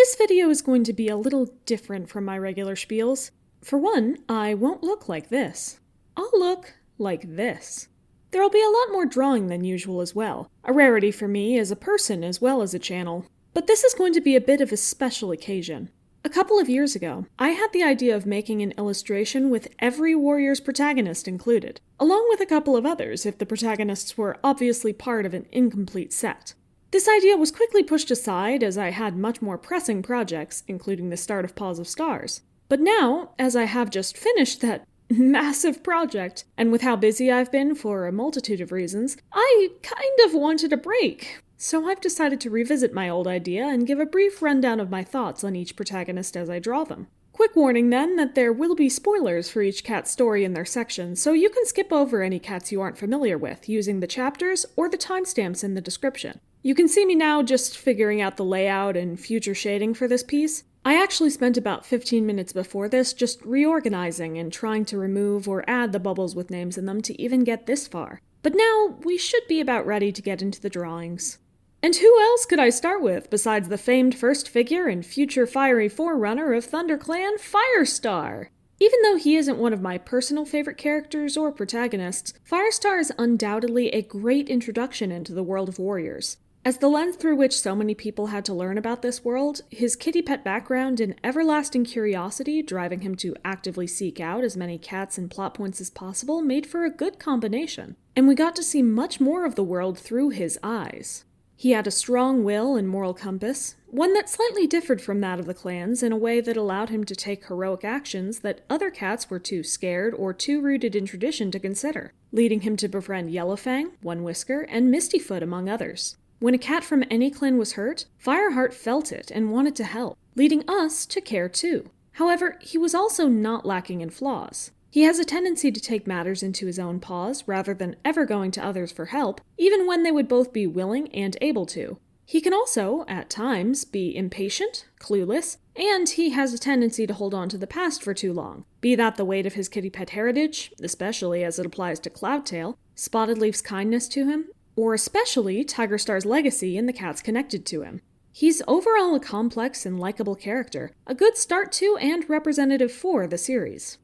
This video is going to be a little different from my regular spiels. For one, I won't look like this. I'll look like this. There'll be a lot more drawing than usual as well, a rarity for me as a person as well as a channel. But this is going to be a bit of a special occasion. A couple of years ago, I had the idea of making an illustration with every warrior's protagonist included, along with a couple of others if the protagonists were obviously part of an incomplete set. This idea was quickly pushed aside as I had much more pressing projects, including the start of Paws of Stars. But now, as I have just finished that massive project, and with how busy I've been for a multitude of reasons, I kind of wanted a break. So I've decided to revisit my old idea and give a brief rundown of my thoughts on each protagonist as I draw them. Quick warning then that there will be spoilers for each cat's story in their section, so you can skip over any cats you aren't familiar with using the chapters or the timestamps in the description. You can see me now just figuring out the layout and future shading for this piece. I actually spent about 15 minutes before this just reorganizing and trying to remove or add the bubbles with names in them to even get this far. But now we should be about ready to get into the drawings. And who else could I start with besides the famed first figure and future fiery forerunner of ThunderClan, Firestar? Even though he isn't one of my personal favorite characters or protagonists, Firestar is undoubtedly a great introduction into the world of warriors. As the lens through which so many people had to learn about this world, his kitty pet background and everlasting curiosity driving him to actively seek out as many cats and plot points as possible made for a good combination, and we got to see much more of the world through his eyes. He had a strong will and moral compass, one that slightly differed from that of the clans in a way that allowed him to take heroic actions that other cats were too scared or too rooted in tradition to consider, leading him to befriend Yellowfang, One Whisker, and Mistyfoot among others. When a cat from any clan was hurt, Fireheart felt it and wanted to help, leading us to care too. However, he was also not lacking in flaws. He has a tendency to take matters into his own paws rather than ever going to others for help, even when they would both be willing and able to. He can also, at times, be impatient, clueless, and he has a tendency to hold on to the past for too long, be that the weight of his kitty pet heritage, especially as it applies to Cloudtail, Spotted Leaf's kindness to him, or especially Tigerstar's legacy and the cats connected to him. He's overall a complex and likable character, a good start to and representative for the series.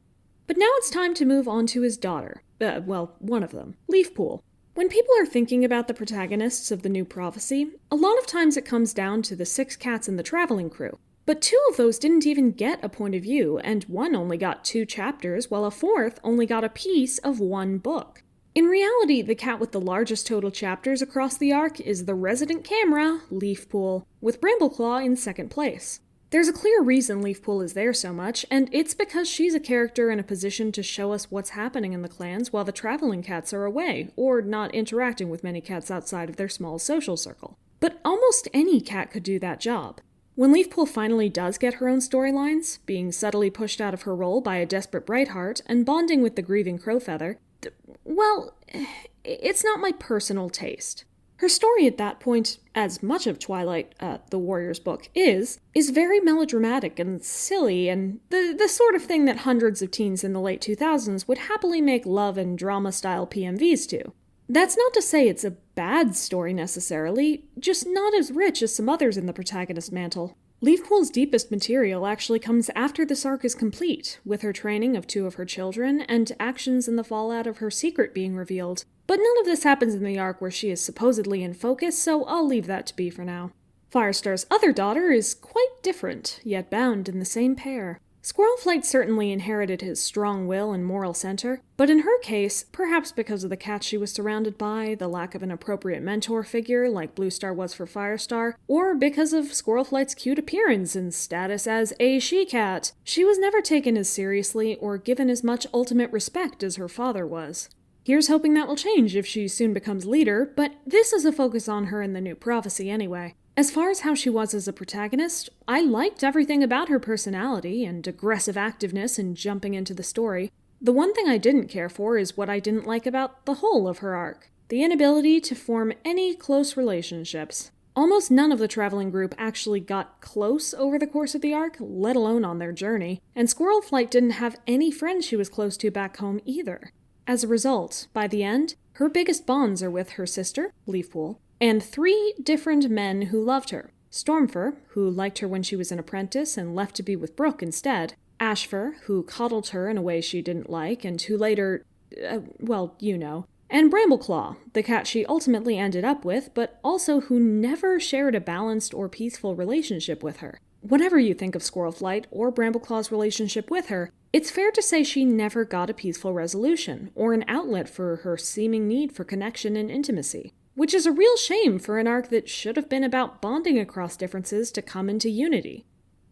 But now it's time to move on to his daughter. One of them, Leafpool. When people are thinking about the protagonists of the new prophecy, a lot of times it comes down to the 6 cats in the traveling crew. But 2 of those didn't even get a point of view, and one only got 2 chapters, while a 4th only got a piece of 1 book. In reality, the cat with the largest total chapters across the arc is the resident camera, Leafpool, with Brambleclaw in 2nd place. There's a clear reason Leafpool is there so much, and it's because she's a character in a position to show us what's happening in the clans while the traveling cats are away, or not interacting with many cats outside of their small social circle. But almost any cat could do that job. When Leafpool finally does get her own storylines, being subtly pushed out of her role by a desperate Brightheart and bonding with the grieving Crowfeather, well, it's not my personal taste. Her story at that point, as much of Twilight, the Warriors book, is very melodramatic and silly, and the sort of thing that hundreds of teens in the late 2000s would happily make love and drama-style PMVs to. That's not to say it's a bad story necessarily, just not as rich as some others in the protagonist mantle. Leafpool's deepest material actually comes after this arc is complete, with her training of 2 of her children and actions in the fallout of her secret being revealed. But none of this happens in the arc where she is supposedly in focus, so I'll leave that to be for now. Firestar's other daughter is quite different, yet bound in the same pair. Squirrelflight certainly inherited his strong will and moral center, but in her case, perhaps because of the cats she was surrounded by, the lack of an appropriate mentor figure like Bluestar was for Firestar, or because of Squirrelflight's cute appearance and status as a she-cat, she was never taken as seriously or given as much ultimate respect as her father was. Here's hoping that will change if she soon becomes leader, but this is a focus on her in the new prophecy anyway. As far as how she was as a protagonist, I liked everything about her personality and aggressive activeness in jumping into the story. The one thing I didn't care for is what I didn't like about the whole of her arc, the inability to form any close relationships. Almost none of the traveling group actually got close over the course of the arc, let alone on their journey, and Squirrelflight didn't have any friends she was close to back home either. As a result, by the end, her biggest bonds are with her sister, Leafpool, and 3 different men who loved her, Stormfur, who liked her when she was an apprentice and left to be with Brook instead, Ashfur, who coddled her in a way she didn't like and who later, well, you know, and Brambleclaw, the cat she ultimately ended up with, but also who never shared a balanced or peaceful relationship with her. Whatever you think of Squirrelflight or Brambleclaw's relationship with her, it's fair to say she never got a peaceful resolution, or an outlet for her seeming need for connection and intimacy. Which is a real shame for an arc that should have been about bonding across differences to come into unity.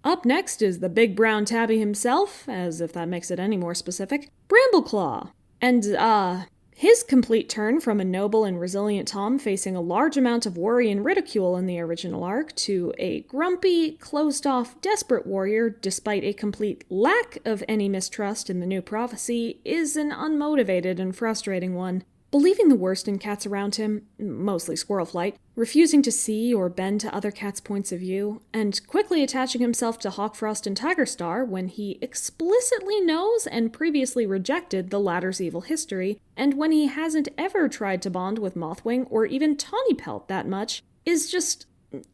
Up next is the big brown tabby himself, as if that makes it any more specific, Brambleclaw. And, his complete turn from a noble and resilient Tom facing a large amount of worry and ridicule in the original arc to a grumpy, closed-off, desperate warrior despite a complete lack of any mistrust in the new prophecy is an unmotivated and frustrating one. Believing the worst in cats around him, mostly Squirrelflight, refusing to see or bend to other cats' points of view, and quickly attaching himself to Hawkfrost and Tigerstar when he explicitly knows and previously rejected the latter's evil history, and when he hasn't ever tried to bond with Mothwing or even Tawnypelt that much, is just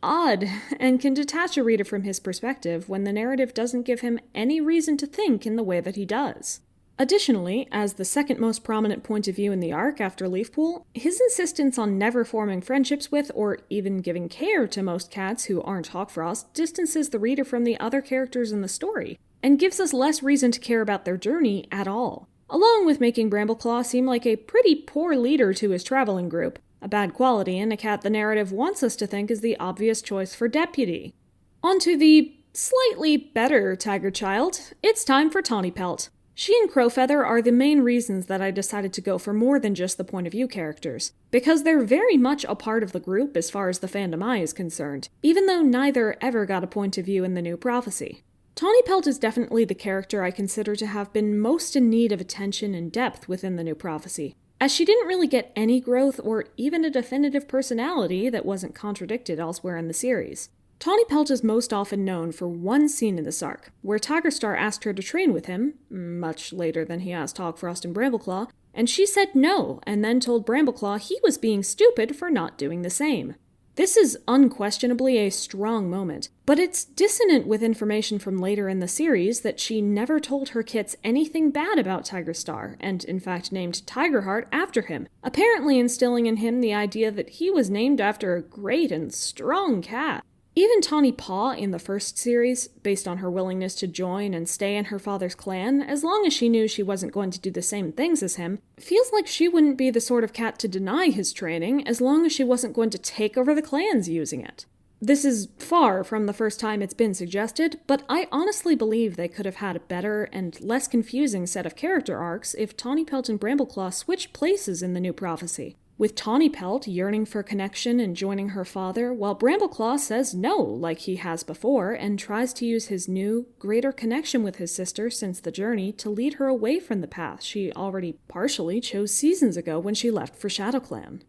odd, and can detach a reader from his perspective when the narrative doesn't give him any reason to think in the way that he does. Additionally, as the second most prominent point of view in the arc after Leafpool, his insistence on never forming friendships with or even giving care to most cats who aren't Hawkfrost distances the reader from the other characters in the story, and gives us less reason to care about their journey at all, along with making Brambleclaw seem like a pretty poor leader to his traveling group, a bad quality in a cat the narrative wants us to think is the obvious choice for deputy. Onto the slightly better Tiger Child, it's time for Tawnypelt. She and Crowfeather are the main reasons that I decided to go for more than just the point of view characters, because they're very much a part of the group as far as the fandom eye is concerned, even though neither ever got a point of view in the new prophecy. Tawnypelt is definitely the character I consider to have been most in need of attention and depth within the new prophecy, as she didn't really get any growth or even a definitive personality that wasn't contradicted elsewhere in the series. Tawnypelt is most often known for one scene in this arc, where Tigerstar asked her to train with him, much later than he asked Hawkfrost and Brambleclaw, and she said no, and then told Brambleclaw he was being stupid for not doing the same. This is unquestionably a strong moment, but it's dissonant with information from later in the series that she never told her kits anything bad about Tigerstar, and in fact named Tigerheart after him, apparently instilling in him the idea that he was named after a great and strong cat. Even Tawny Paw in the first series, based on her willingness to join and stay in her father's clan, as long as she knew she wasn't going to do the same things as him, feels like she wouldn't be the sort of cat to deny his training as long as she wasn't going to take over the clans using it. This is far from the first time it's been suggested, but I honestly believe they could have had a better and less confusing set of character arcs if Tawnypelt and Brambleclaw switched places in the new prophecy, with Tawnypelt yearning for connection and joining her father, while Brambleclaw says no, like he has before, and tries to use his new, greater connection with his sister since the journey to lead her away from the path she already partially chose seasons ago when she left for ShadowClan.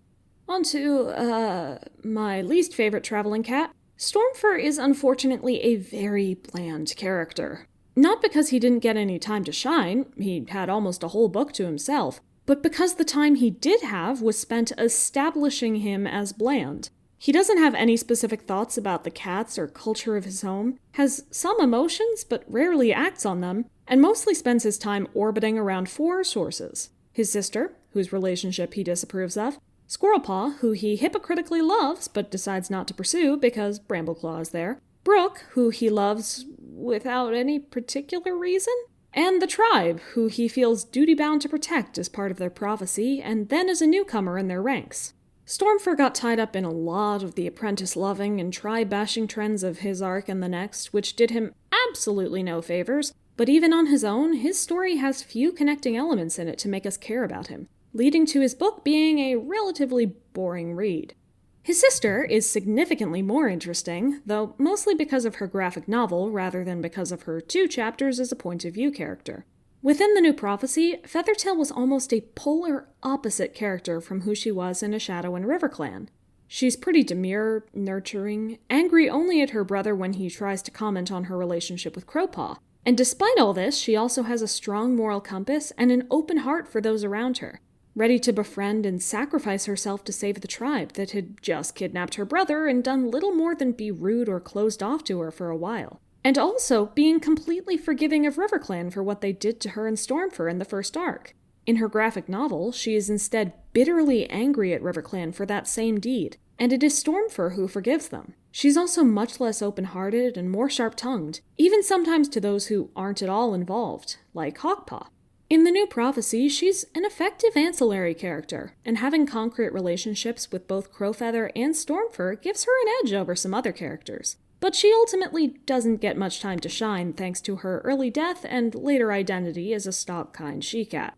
On to, my least favorite traveling cat. Stormfur is unfortunately a very bland character. Not because he didn't get any time to shine, he had almost a whole book to himself, but because the time he did have was spent establishing him as bland. He doesn't have any specific thoughts about the cats or culture of his home, has some emotions but rarely acts on them, and mostly spends his time orbiting around four sources: his sister, whose relationship he disapproves of, Squirrelpaw, who he hypocritically loves but decides not to pursue because Brambleclaw is there, Brook, who he loves without any particular reason, and the tribe, who he feels duty-bound to protect as part of their prophecy, and then as a newcomer in their ranks. Stormfur got tied up in a lot of the apprentice-loving and tribe-bashing trends of his arc and the next, which did him absolutely no favors, but even on his own, his story has few connecting elements in it to make us care about him, leading to his book being a relatively boring read. His sister is significantly more interesting, though mostly because of her graphic novel rather than because of her 2 chapters as a point-of-view character. Within the new prophecy, Feathertail was almost a polar opposite character from who she was in A Shadow and River clan. She's pretty demure, nurturing, angry only at her brother when he tries to comment on her relationship with Crowpaw, and despite all this, she also has a strong moral compass and an open heart for those around her. ready to befriend and sacrifice herself to save the tribe that had just kidnapped her brother and done little more than be rude or closed off to her for a while. And also being completely forgiving of RiverClan for what they did to her and Stormfur in the first arc. In her graphic novel, she is instead bitterly angry at RiverClan for that same deed, and it is Stormfur who forgives them. She's also much less open-hearted and more sharp-tongued, even sometimes to those who aren't at all involved, like Hawkpaw. In the new prophecy, she's an effective ancillary character, and having concrete relationships with both Crowfeather and Stormfur gives her an edge over some other characters. But she ultimately doesn't get much time to shine thanks to her early death and later identity as a stalk-kind she-cat.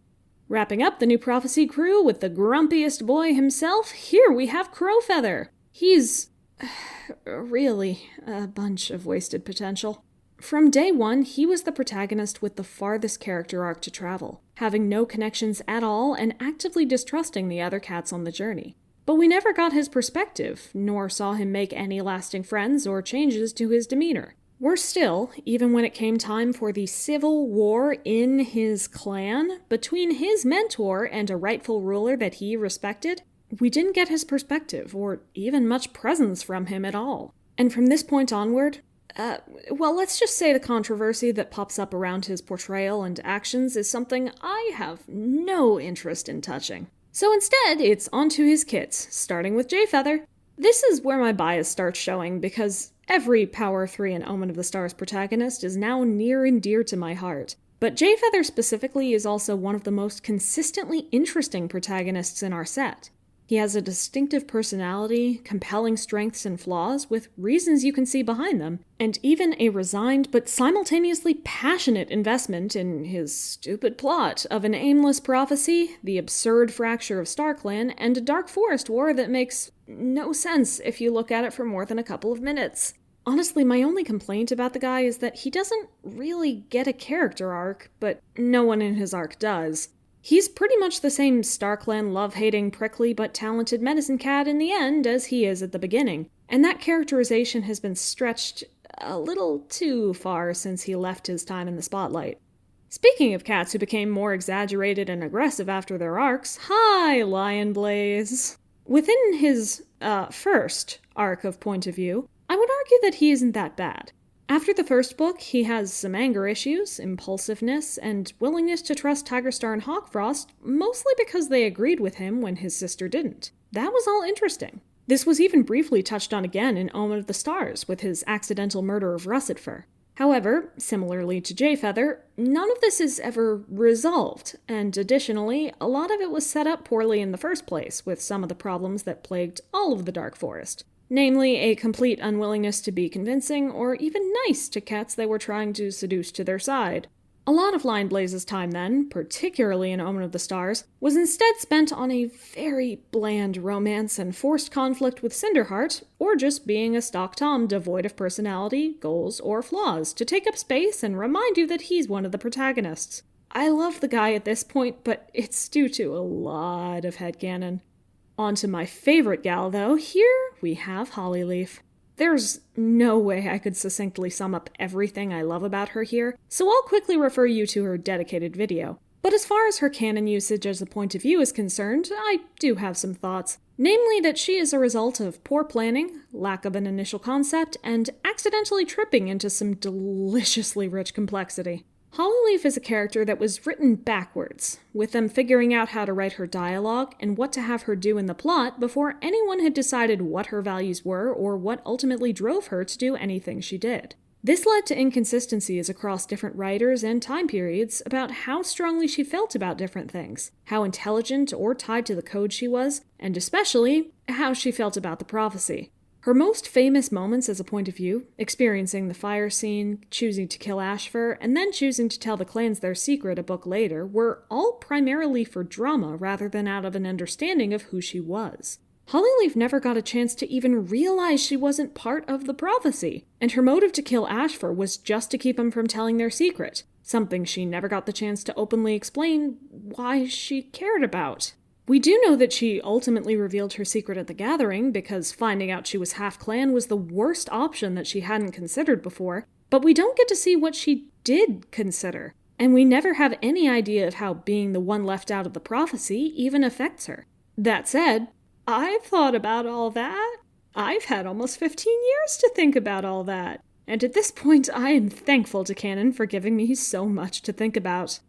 Wrapping up the new prophecy crew with the grumpiest boy himself, here we have Crowfeather. He's really a bunch of wasted potential. From day one, he was the protagonist with the farthest character arc to travel, having no connections at all and actively distrusting the other cats on the journey. But we never got his perspective, nor saw him make any lasting friends or changes to his demeanor. Worse still, even when it came time for the civil war in his clan, between his mentor and a rightful ruler that he respected, we didn't get his perspective, or even much presence from him at all. And from this point onward, let's just say the controversy that pops up around his portrayal and actions is something I have no interest in touching. So instead, it's onto his kits, starting with Jayfeather. This is where my bias starts showing, because every Power 3 and Omen of the Stars protagonist is now near and dear to my heart. But Jayfeather specifically is also one of the most consistently interesting protagonists in our set. He has a distinctive personality, compelling strengths and flaws, with reasons you can see behind them, and even a resigned but simultaneously passionate investment in his stupid plot of an aimless prophecy, the absurd fracture of StarClan, and a Dark Forest war that makes no sense if you look at it for more than a couple of minutes. Honestly, my only complaint about the guy is that he doesn't really get a character arc, but no one in his arc does. He's pretty much the same StarClan love-hating, prickly, but talented medicine cat in the end as he is at the beginning, and that characterization has been stretched a little too far since he left his time in the spotlight. Speaking of cats who became more exaggerated and aggressive after their arcs, hi, Lionblaze! Within his, first arc of Point of View, I would argue that he isn't that bad. After the first book, he has some anger issues, impulsiveness, and willingness to trust Tigerstar and Hawkfrost, mostly because they agreed with him when his sister didn't. That was all interesting. This was even briefly touched on again in Omen of the Stars, with his accidental murder of Russetfur. However, similarly to Jayfeather, none of this is ever resolved, and additionally, a lot of it was set up poorly in the first place, with some of the problems that plagued all of the Dark Forest. Namely, a complete unwillingness to be convincing or even nice to cats they were trying to seduce to their side. A lot of Lionblaze's time then, particularly in Omen of the Stars, was instead spent on a very bland romance and forced conflict with Cinderheart, or just being a stock Tom devoid of personality, goals, or flaws, to take up space and remind you that he's one of the protagonists. I love the guy at this point, but it's due to a lot of headcanon. On to my favorite gal, though. Here we have Hollyleaf. There's no way I could succinctly sum up everything I love about her here, so I'll quickly refer you to her dedicated video. But as far as her canon usage as a point of view is concerned, I do have some thoughts. Namely that she is a result of poor planning, lack of an initial concept, and accidentally tripping into some deliciously rich complexity. Hollyleaf is a character that was written backwards, with them figuring out how to write her dialogue and what to have her do in the plot before anyone had decided what her values were or what ultimately drove her to do anything she did. This led to inconsistencies across different writers and time periods about how strongly she felt about different things, how intelligent or tied to the code she was, and especially, how she felt about the prophecy. Her most famous moments as a point of view, experiencing the fire scene, choosing to kill Ashfur, and then choosing to tell the clans their secret a book later, were all primarily for drama rather than out of an understanding of who she was. Hollyleaf never got a chance to even realize she wasn't part of the prophecy, and her motive to kill Ashfur was just to keep him from telling their secret, something she never got the chance to openly explain why she cared about. We do know that she ultimately revealed her secret at the Gathering, because finding out she was half-clan was the worst option that she hadn't considered before, but we don't get to see what she did consider. and we never have any idea of how being the one left out of the prophecy even affects her. That said, I've thought about all that. I've had almost 15 years to think about all that. And at this point, I am thankful to Canon for giving me so much to think about.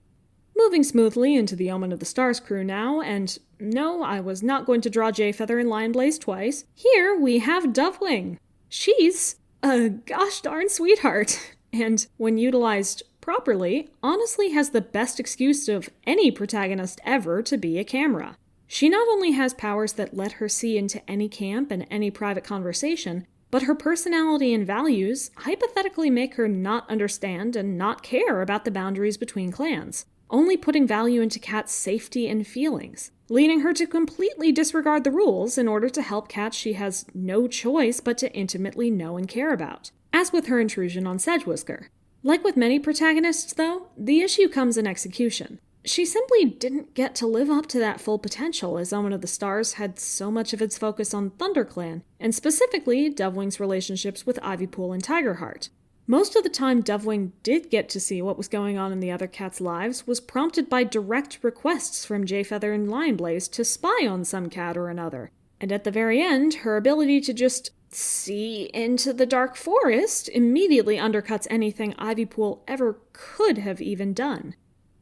Moving smoothly into the Omen of the Stars crew now, and no, I was not going to draw Jayfeather and Lionblaze twice. Here we have Dovewing. She's a gosh darn sweetheart, and when utilized properly, honestly has the best excuse of any protagonist ever to be a camera. She not only has powers that let her see into any camp and any private conversation, but her personality and values hypothetically make her not understand and not care about the boundaries between clans, only putting value into Cat's safety and feelings, leading her to completely disregard the rules in order to help cats she has no choice but to intimately know and care about, as with her intrusion on Sedgewhisker. Like with many protagonists, though, the issue comes in execution. She simply didn't get to live up to that full potential, as Omen of the Stars had so much of its focus on ThunderClan, and specifically Dovewing's relationships with Ivypool and Tigerheart. Most of the time Dovewing did get to see what was going on in the other cats' lives was prompted by direct requests from Jayfeather and Lionblaze to spy on some cat or another, and at the very end, her ability to just see into the dark forest immediately undercuts anything Ivypool ever could have even done.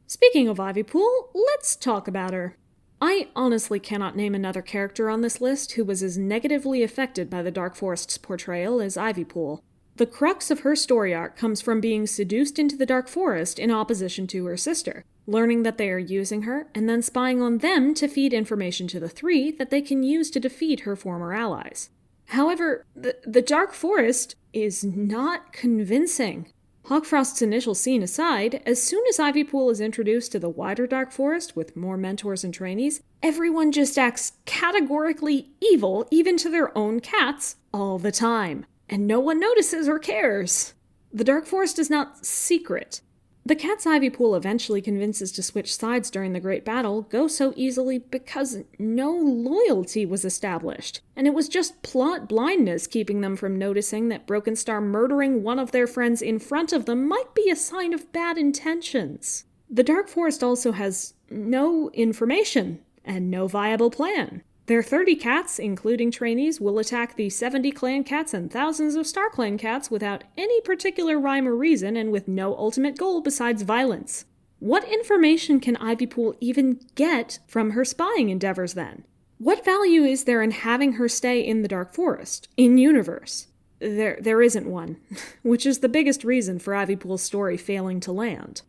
Speaking of Ivypool, let's talk about her. I honestly cannot name another character on this list who was as negatively affected by the Dark Forest's portrayal as Ivypool. The crux of her story arc comes from being seduced into the Dark Forest in opposition to her sister, learning that they are using her, and then spying on them to feed information to the three that they can use to defeat her former allies. However, the Dark Forest is not convincing. Hawkfrost's initial scene aside, as soon as Ivypool is introduced to the wider Dark Forest with more mentors and trainees, everyone just acts categorically evil even to their own cats all the time, and no one notices or cares. The Dark Forest is not secret. The cats Ivypool eventually convinces to switch sides during the Great Battle go so easily because no loyalty was established, and it was just plot blindness keeping them from noticing that Broken Star murdering one of their friends in front of them might be a sign of bad intentions. The Dark Forest also has no information and no viable plan. Their 30 cats, including trainees, will attack the 70 clan cats and thousands of Star Clan cats without any particular rhyme or reason and with no ultimate goal besides violence. What information can Ivypool even get from her spying endeavors then? What value is there in having her stay in the Dark Forest, in-universe? There isn't one, which is the biggest reason for Ivypool's story failing to land.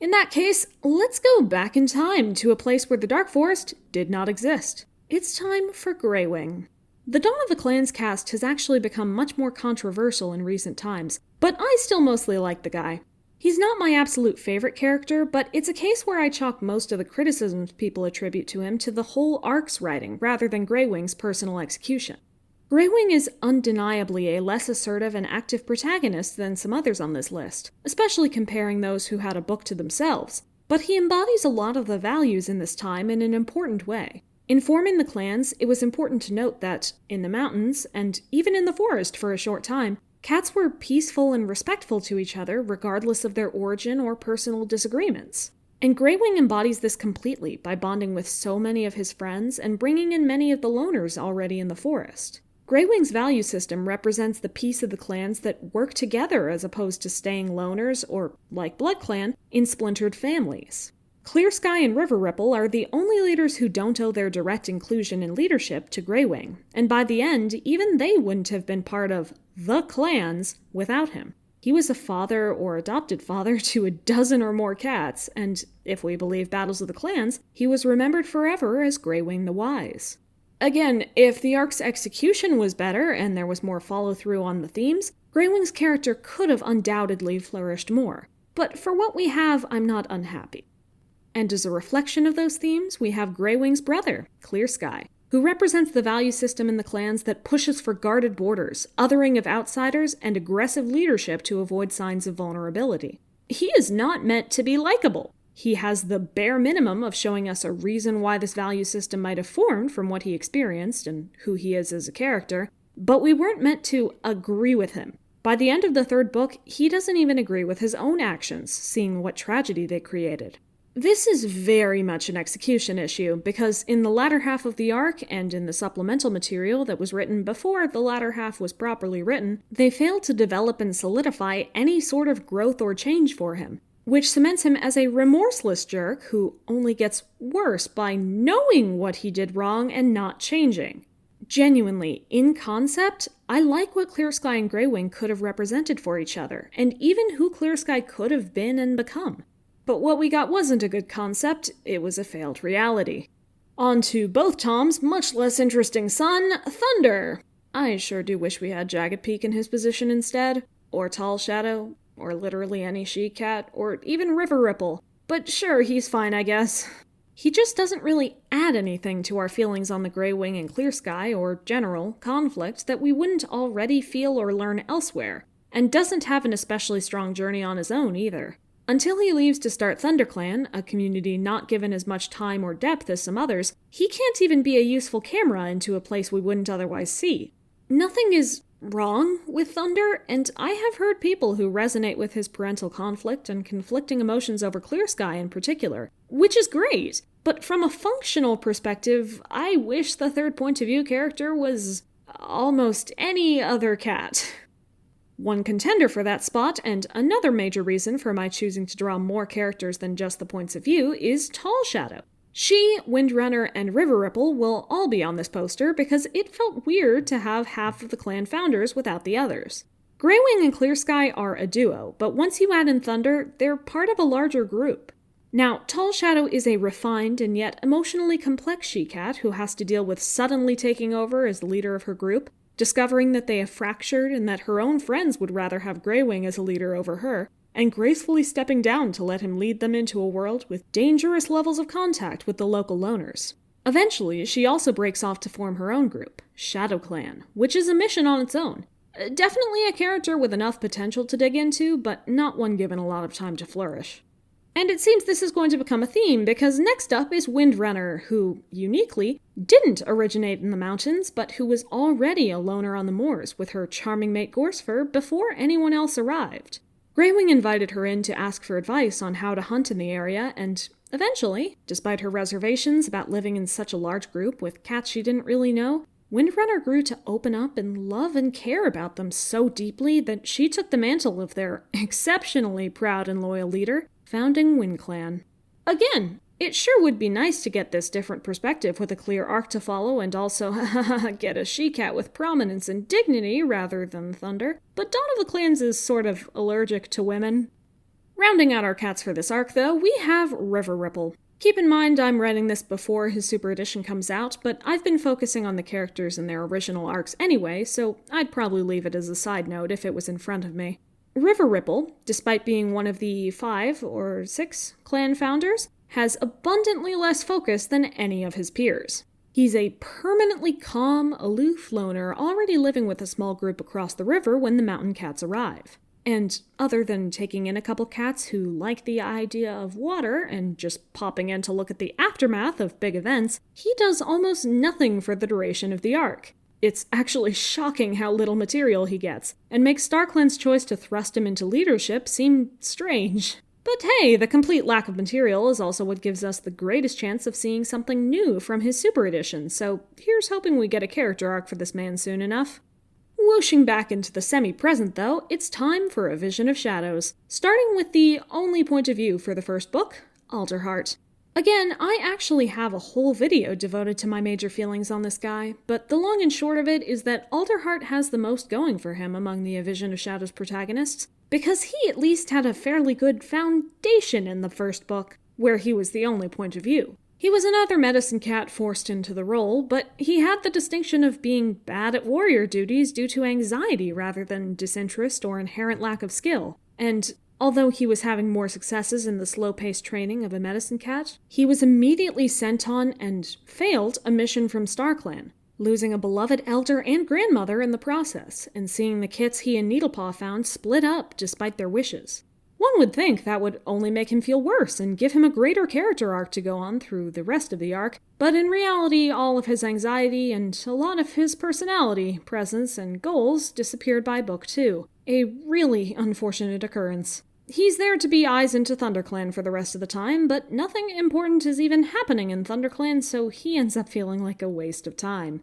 In that case, let's go back in time to a place where the Dark Forest did not exist. It's time for Greywing. The Dawn of the Clans cast has actually become much more controversial in recent times, but I still mostly like the guy. He's not my absolute favorite character, but it's a case where I chalk most of the criticisms people attribute to him to the whole arc's writing rather than Greywing's personal execution. Greywing is undeniably a less assertive and active protagonist than some others on this list, especially comparing those who had a book to themselves, but he embodies a lot of the values in this time in an important way. In forming the clans, it was important to note that, in the mountains, and even in the forest for a short time, cats were peaceful and respectful to each other regardless of their origin or personal disagreements. And Greywing embodies this completely by bonding with so many of his friends and bringing in many of the loners already in the forest. Greywing's value system represents the peace of the clans that work together as opposed to staying loners or, like BloodClan, in splintered families. Clear Sky and River Ripple are the only leaders who don't owe their direct inclusion and leadership to Greywing, and by the end, even they wouldn't have been part of the clans without him. He was a father or adopted father to a dozen or more cats, and, if we believe Battles of the Clans, he was remembered forever as Greywing the Wise. Again, if the arc's execution was better and there was more follow-through on the themes, Greywing's character could have undoubtedly flourished more. But for what we have, I'm not unhappy. And as a reflection of those themes, we have Greywing's brother, Clear Sky, who represents the value system in the clans that pushes for guarded borders, othering of outsiders, and aggressive leadership to avoid signs of vulnerability. He is not meant to be likable. He has the bare minimum of showing us a reason why this value system might have formed from what he experienced and who he is as a character, but we weren't meant to agree with him. By the end of the third book, he doesn't even agree with his own actions, seeing what tragedy they created. This is very much an execution issue, because in the latter half of the arc, and in the supplemental material that was written before the latter half was properly written, they failed to develop and solidify any sort of growth or change for him, which cements him as a remorseless jerk who only gets worse by knowing what he did wrong and not changing. Genuinely, in concept, I like what Clear Sky and Greywing could have represented for each other, and even who Clear Sky could have been and become. But what we got wasn't a good concept, it was a failed reality. On to both Tom's much less interesting son, Thunder. I sure do wish we had Jagged Peak in his position instead, or Tall Shadow, or literally any she-cat, or even River Ripple. But sure, he's fine, I guess. He just doesn't really add anything to our feelings on the Greywing and Clear Sky, or general, conflict that we wouldn't already feel or learn elsewhere, and doesn't have an especially strong journey on his own either. Until he leaves to start ThunderClan, a community not given as much time or depth as some others, he can't even be a useful camera into a place we wouldn't otherwise see. Nothing is wrong with Thunder, and I have heard people who resonate with his parental conflict and conflicting emotions over Clear Sky in particular, which is great, but from a functional perspective, I wish the third point of view character was almost any other cat. One contender for that spot, and another major reason for my choosing to draw more characters than just the points of view, is Tall Shadow. She, Windrunner, and River Ripple will all be on this poster because it felt weird to have half of the clan founders without the others. Greywing and Clear Sky are a duo, but once you add in Thunder, they're part of a larger group. Now, Tall Shadow is a refined and yet emotionally complex she-cat who has to deal with suddenly taking over as the leader of her group, discovering that they have fractured and that her own friends would rather have Greywing as a leader over her, and gracefully stepping down to let him lead them into a world with dangerous levels of contact with the local loners. Eventually, she also breaks off to form her own group, ShadowClan, which is a mission on its own. Definitely a character with enough potential to dig into, but not one given a lot of time to flourish. And it seems this is going to become a theme, because next up is Windrunner, who, uniquely, didn't originate in the mountains, but who was already a loner on the moors with her charming mate Gorsefur before anyone else arrived. Greywing invited her in to ask for advice on how to hunt in the area, and eventually, despite her reservations about living in such a large group with cats she didn't really know, Windrunner grew to open up and love and care about them so deeply that she took the mantle of their exceptionally proud and loyal leader, founding WindClan. Again, it sure would be nice to get this different perspective with a clear arc to follow and also get a she-cat with prominence and dignity rather than Thunder, but Dawn of the Clans is sort of allergic to women. Rounding out our cats for this arc, though, we have River Ripple. Keep in mind I'm writing this before his Super Edition comes out, but I've been focusing on the characters in their original arcs anyway, so I'd probably leave it as a side note if it was in front of me. River Ripple, despite being one of the 5 or 6 clan founders, has abundantly less focus than any of his peers. He's a permanently calm, aloof loner already living with a small group across the river when the mountain cats arrive. And other than taking in a couple cats who like the idea of water and just popping in to look at the aftermath of big events, he does almost nothing for the duration of the arc. It's actually shocking how little material he gets, and makes StarClan's choice to thrust him into leadership seem strange. But hey, the complete lack of material is also what gives us the greatest chance of seeing something new from his Super Edition, so here's hoping we get a character arc for this man soon enough. Whooshing back into the semi-present, though, it's time for a Vision of Shadows, starting with the only point of view for the first book, Alderheart. Again, I actually have a whole video devoted to my major feelings on this guy, but the long and short of it is that Alderheart has the most going for him among the A Vision of Shadows protagonists, because he at least had a fairly good foundation in the first book, where he was the only point of view. He was another medicine cat forced into the role, but he had the distinction of being bad at warrior duties due to anxiety rather than disinterest or inherent lack of skill, and although he was having more successes in the slow-paced training of a medicine cat, he was immediately sent on and failed a mission from StarClan, losing a beloved elder and grandmother in the process, and seeing the kits he and Needlepaw found split up despite their wishes. One would think that would only make him feel worse and give him a greater character arc to go on through the rest of the arc, but in reality all of his anxiety and a lot of his personality, presence, and goals disappeared by book 2. A really unfortunate occurrence. He's there to be eyes into ThunderClan for the rest of the time, but nothing important is even happening in ThunderClan, so he ends up feeling like a waste of time.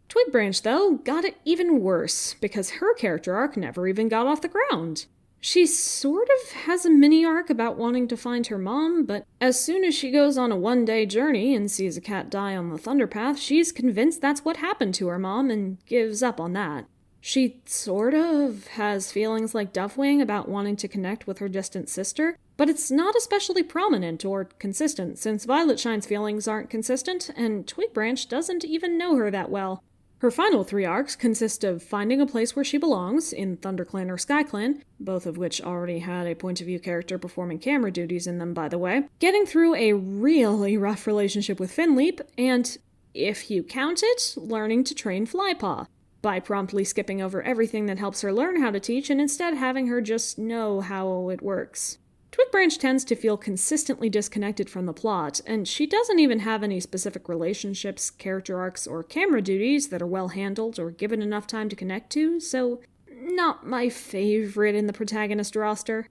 Twigbranch, though, got it even worse, because her character arc never even got off the ground. She sort of has a mini-arc about wanting to find her mom, but as soon as she goes on a one-day journey and sees a cat die on the Thunderpath, she's convinced that's what happened to her mom and gives up on that. She sort of has feelings like Dovewing about wanting to connect with her distant sister, but it's not especially prominent or consistent, since Violetshines' feelings aren't consistent, and Twigbranch doesn't even know her that well. Her final 3 arcs consist of finding a place where she belongs, in ThunderClan or SkyClan, both of which already had a point-of-view character performing camera duties in them, by the way, getting through a really rough relationship with Finleap, and, if you count it, learning to train Flypaw, by promptly skipping over everything that helps her learn how to teach and instead having her just know how it works. Twigbranch tends to feel consistently disconnected from the plot, and she doesn't even have any specific relationships, character arcs, or camera duties that are well handled or given enough time to connect to, so not my favorite in the protagonist roster.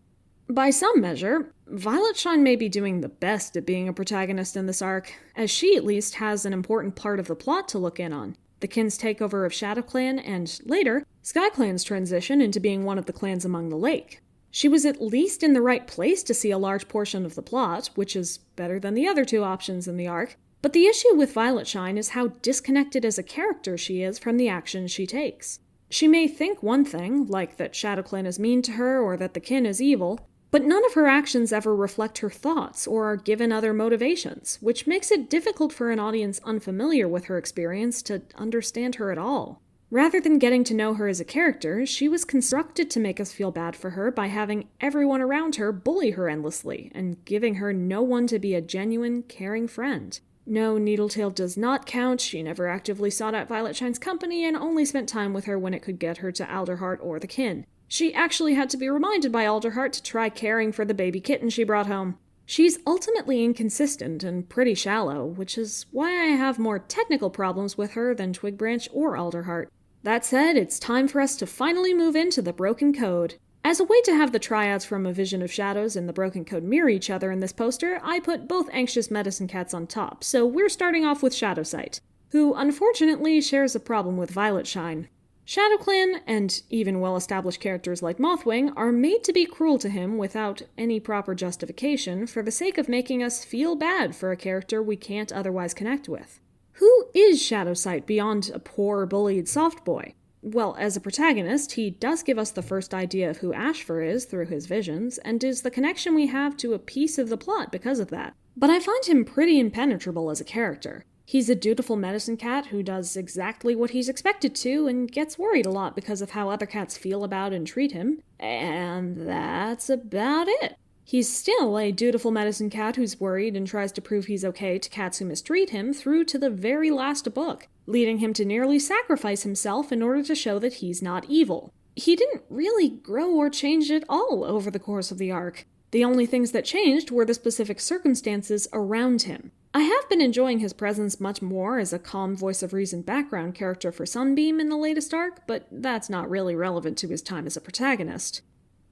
By some measure, Violetshine may be doing the best at being a protagonist in this arc, as she at least has an important part of the plot to look in on. The kin's takeover of ShadowClan, and later, SkyClan's transition into being one of the clans among the lake. She was at least in the right place to see a large portion of the plot, which is better than the other 2 options in the arc, but the issue with Violetshine is how disconnected as a character she is from the actions she takes. She may think one thing, like that ShadowClan is mean to her or that the kin is evil, but none of her actions ever reflect her thoughts or are given other motivations, which makes it difficult for an audience unfamiliar with her experience to understand her at all. Rather than getting to know her as a character, she was constructed to make us feel bad for her by having everyone around her bully her endlessly, and giving her no one to be a genuine, caring friend. No, Needletail does not count. She never actively sought out Violetshines' company and only spent time with her when it could get her to Alderheart or the kin. She actually had to be reminded by Alderheart to try caring for the baby kitten she brought home. She's ultimately inconsistent and pretty shallow, which is why I have more technical problems with her than Twigbranch or Alderheart. That said, it's time for us to finally move into the Broken Code. As a way to have the triads from A Vision of Shadows and the Broken Code mirror each other in this poster, I put both anxious medicine cats on top, so we're starting off with Shadowsight, who unfortunately shares a problem with Violetshine. ShadowClan, and even well-established characters like Mothwing, are made to be cruel to him without any proper justification for the sake of making us feel bad for a character we can't otherwise connect with. Who is Shadowsight beyond a poor, bullied soft boy? Well, as a protagonist, he does give us the first idea of who Ashfur is through his visions, and is the connection we have to a piece of the plot because of that. But I find him pretty impenetrable as a character. He's a dutiful medicine cat who does exactly what he's expected to and gets worried a lot because of how other cats feel about and treat him, and that's about it. He's still a dutiful medicine cat who's worried and tries to prove he's okay to cats who mistreat him through to the very last book, leading him to nearly sacrifice himself in order to show that he's not evil. He didn't really grow or change at all over the course of the arc. The only things that changed were the specific circumstances around him. I have been enjoying his presence much more as a calm voice of reason background character for Sunbeam in the latest arc, but that's not really relevant to his time as a protagonist.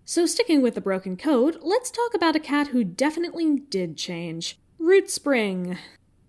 So sticking with the Broken Code, let's talk about a cat who definitely did change. Rootspring.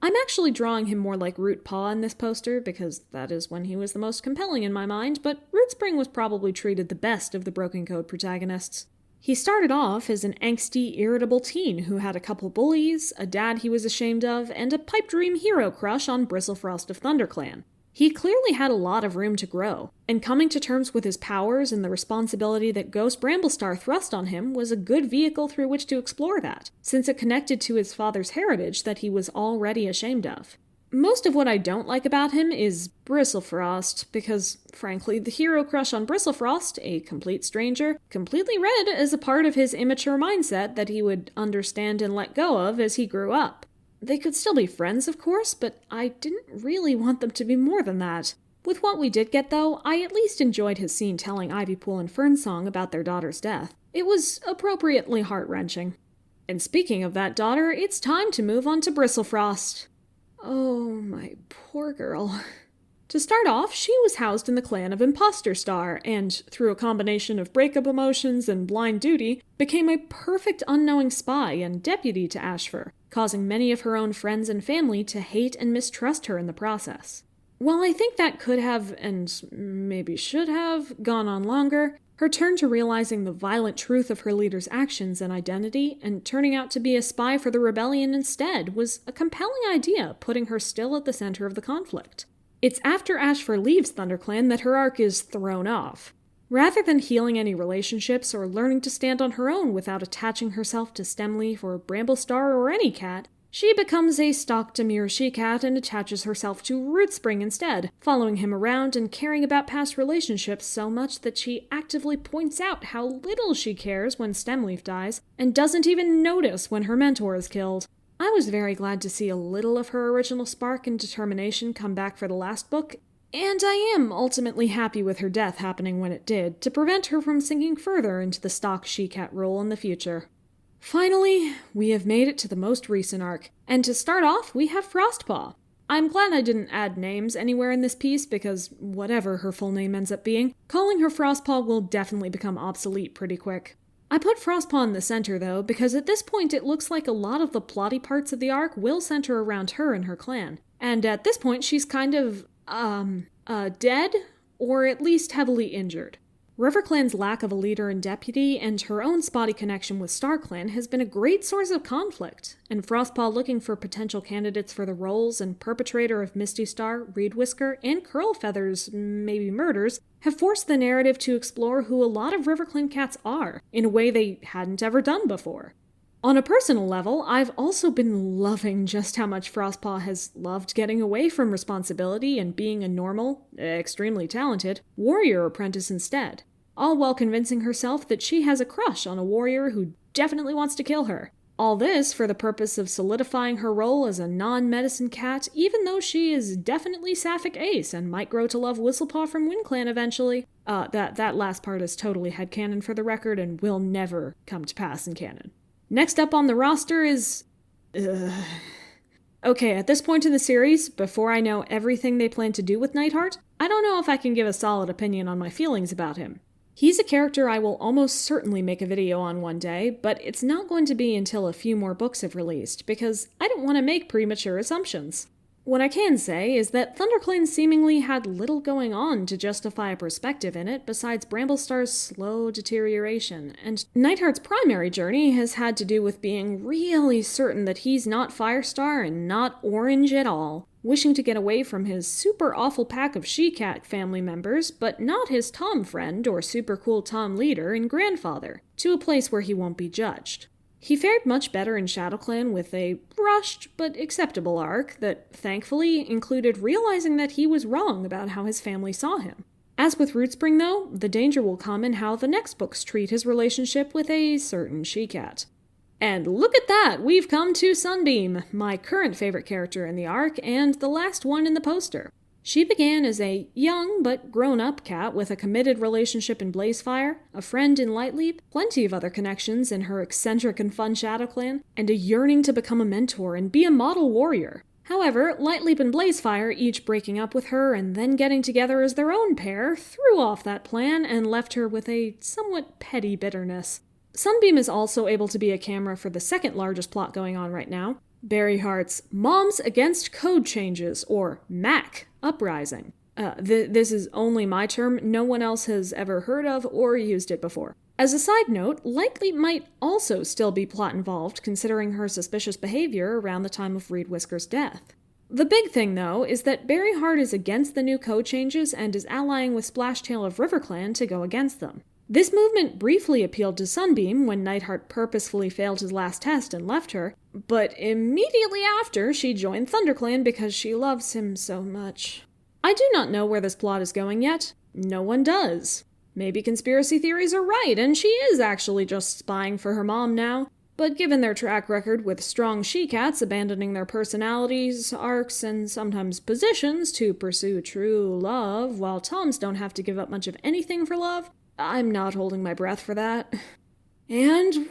I'm actually drawing him more like Rootpaw in this poster, because that is when he was the most compelling in my mind, but Rootspring was probably treated the best of the Broken Code protagonists. He started off as an angsty, irritable teen who had a couple bullies, a dad he was ashamed of, and a pipe dream hero crush on Bristlefrost of ThunderClan. He clearly had a lot of room to grow, and coming to terms with his powers and the responsibility that Ghost Bramblestar thrust on him was a good vehicle through which to explore that, since it connected to his father's heritage that he was already ashamed of. Most of what I don't like about him is Bristlefrost, because, frankly, the hero crush on Bristlefrost, a complete stranger, completely read as a part of his immature mindset that he would understand and let go of as he grew up. They could still be friends, of course, but I didn't really want them to be more than that. With what we did get, though, I at least enjoyed his scene telling Ivypool and Fernsong about their daughter's death. It was appropriately heart-wrenching. And speaking of that daughter, it's time to move on to Bristlefrost. Oh, my poor girl. To start off, she was housed in the clan of Imposter Star, and through a combination of breakup emotions and blind duty, became a perfect unknowing spy and deputy to Ashfur, causing many of her own friends and family to hate and mistrust her in the process. While I think that could have, and maybe should have, gone on longer, her turn to realizing the violent truth of her leader's actions and identity, and turning out to be a spy for the rebellion instead, was a compelling idea, putting her still at the center of the conflict. It's after Ashfur leaves ThunderClan that her arc is thrown off. Rather than healing any relationships or learning to stand on her own without attaching herself to Stemleaf or Bramblestar or any cat, she becomes a stock demure she-cat and attaches herself to Rootspring instead, following him around and caring about past relationships so much that she actively points out how little she cares when Stemleaf dies, and doesn't even notice when her mentor is killed. I was very glad to see a little of her original spark and determination come back for the last book, and I am ultimately happy with her death happening when it did, to prevent her from sinking further into the stock she-cat role in the future. Finally, we have made it to the most recent arc, and to start off, we have Frostpaw. I'm glad I didn't add names anywhere in this piece because, whatever her full name ends up being, calling her Frostpaw will definitely become obsolete pretty quick. I put Frostpaw in the center, though, because at this point it looks like a lot of the plotty parts of the arc will center around her and her clan. And at this point she's kind of, dead? Or at least heavily injured. RiverClan's lack of a leader and deputy, and her own spotty connection with StarClan has been a great source of conflict, and Frostpaw looking for potential candidates for the roles and perpetrator of Misty Star, Reed Whisker, and Curlfeather's maybe murders have forced the narrative to explore who a lot of RiverClan cats are, in a way they hadn't ever done before. On a personal level, I've also been loving just how much Frostpaw has loved getting away from responsibility and being a normal, extremely talented, warrior apprentice instead, all while convincing herself that she has a crush on a warrior who definitely wants to kill her. All this for the purpose of solidifying her role as a non-medicine cat, even though she is definitely Sapphic Ace and might grow to love Whistlepaw from WindClan eventually. That last part is totally headcanon for the record and will never come to pass in canon. Next up on the roster is... Okay, at this point in the series, before I know everything they plan to do with Nightheart, I don't know if I can give a solid opinion on my feelings about him. He's a character I will almost certainly make a video on one day, but it's not going to be until a few more books have released, because I don't want to make premature assumptions. What I can say is that ThunderClan seemingly had little going on to justify a perspective in it besides Bramblestar's slow deterioration, and Nightheart's primary journey has had to do with being really certain that he's not Firestar and not orange at all, wishing to get away from his super awful pack of she-cat family members, but not his Tom friend or super cool Tom leader and grandfather, to a place where he won't be judged. He fared much better in ShadowClan with a rushed but acceptable arc that, thankfully, included realizing that he was wrong about how his family saw him. As with Rootspring, though, the danger will come in how the next books treat his relationship with a certain she-cat. And look at that! We've come to Sunbeam, my current favorite character in the arc, and the last one in the poster. She began as a young but grown-up cat with a committed relationship in Blazefire, a friend in Lightleap, plenty of other connections in her eccentric and fun ShadowClan, and a yearning to become a mentor and be a model warrior. However, Lightleap and Blazefire, each breaking up with her and then getting together as their own pair, threw off that plan and left her with a somewhat petty bitterness. Sunbeam is also able to be a camera for the second largest plot going on right now, Berryheart's Moms Against Code Changes, or MAC, uprising. This is only my term, no one else has ever heard of or used it before. As a side note, Lightleap might also still be plot involved, considering her suspicious behavior around the time of Reed Whisker's death. The big thing, though, is that Berryheart is against the new code changes and is allying with Splashtail of RiverClan to go against them. This movement briefly appealed to Sunbeam when Nightheart purposefully failed his last test and left her, but immediately after she joined ThunderClan because she loves him so much. I do not know where this plot is going yet. No one does. Maybe conspiracy theories are right and she is actually just spying for her mom now, but given their track record with strong she-cats abandoning their personalities, arcs, and sometimes positions to pursue true love while Toms don't have to give up much of anything for love, I'm not holding my breath for that. And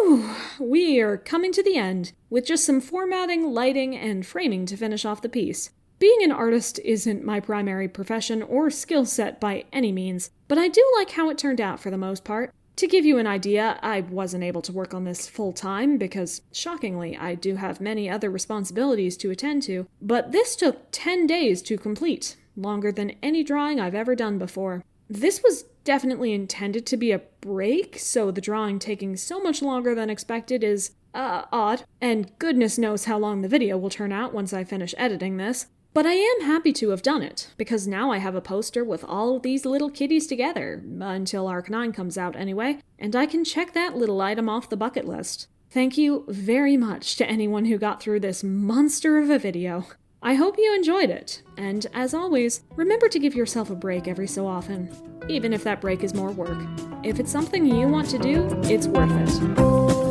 woo! We are coming to the end, with just some formatting, lighting, and framing to finish off the piece. Being an artist isn't my primary profession or skill set by any means, but I do like how it turned out for the most part. To give you an idea, I wasn't able to work on this full-time because, shockingly, I do have many other responsibilities to attend to, but this took 10 days to complete, longer than any drawing I've ever done before. This was definitely intended to be a break, so the drawing taking so much longer than expected is, odd, and goodness knows how long the video will turn out once I finish editing this. But I am happy to have done it, because now I have a poster with all of these little kitties together, until Arc 9 comes out anyway, and I can check that little item off the bucket list. Thank you very much to anyone who got through this monster of a video. I hope you enjoyed it, and as always, remember to give yourself a break every so often, even if that break is more work. If it's something you want to do, it's worth it.